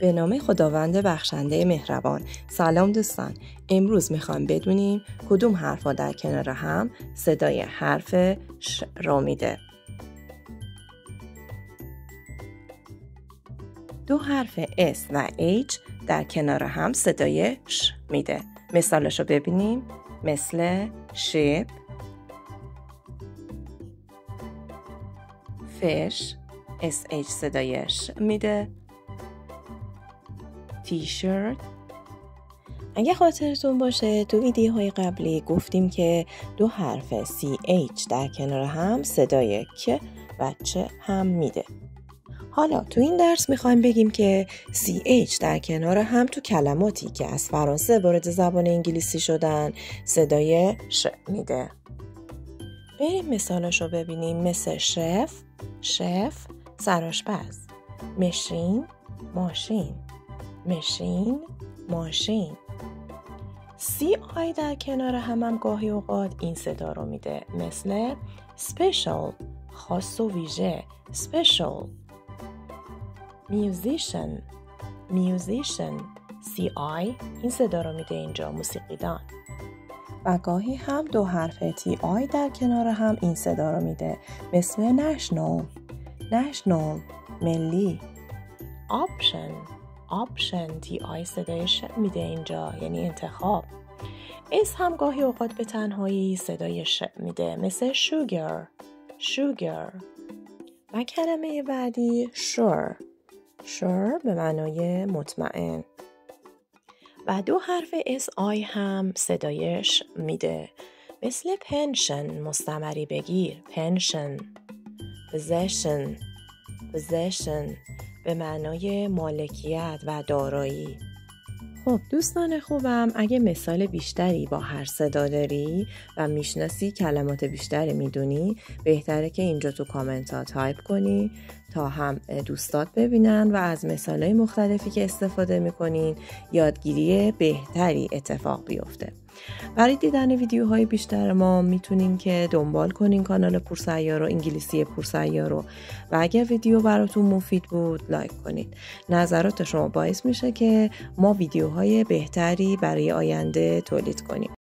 به نام خداوند بخشنده مهربان. سلام دوستان، امروز میخوام بدونیم کدوم حرفا در کنار هم صدای حرف ش را میده. دو حرف S و H در کنار هم صدای ش میده. مثالشو ببینیم. مثل ship، fish، SH صدای ش میده. t-shirt. اگه خاطرتون باشه تو ویدیوهای قبلی گفتیم که دو حرف CH در کنار هم صدای ک و چ هم میده. حالا تو این درس میخوایم بگیم که CH در کنار هم تو کلماتی که از فرانسه وارد زبان انگلیسی شدن صدای ش میده. بریم مثالاشو ببینیم. مثل شف، سرآشپز. ماشین، ماشین. CI در کنار هم گاهی اوقات این صدا رو میده. مثل special، خاص و ویژه. special. musician، CI این صدا رو میده اینجا، موسیقیدان. و گاهی هم دو حرف TI در کنار هم این صدا رو میده. مثل national، ملی. option TI صدای ش میده اینجا، یعنی انتخاب. اس هم گاهی اوقات به تنهایی صدای ش میده. مثل sugar. و کلمه بعدی sure به معنای مطمئن. و دو حرف SI هم صدای ش میده. مثل pension، مستمری بگیر. pension. possession به معنای مالکیت و دارایی. خب دوستان خوبم، اگه مثال بیشتری با هر صدا داری و میشناسی کلمات بیشتری میدونی، بهتره که اینجا تو کامنت ها تایپ کنی تا هم دوستات ببینن و از مثالهای مختلفی که استفاده میکنین یادگیری بهتری اتفاق بیفته. برای دیدن ویدیوهای بیشتر ما میتونین که دنبال کنین کانال پورسیار و انگلیسی پورسیار رو، و اگر ویدیو براتون مفید بود لایک کنید. نظرات شما باعث میشه که ما ویدیوهای بهتری برای آینده تولید کنیم.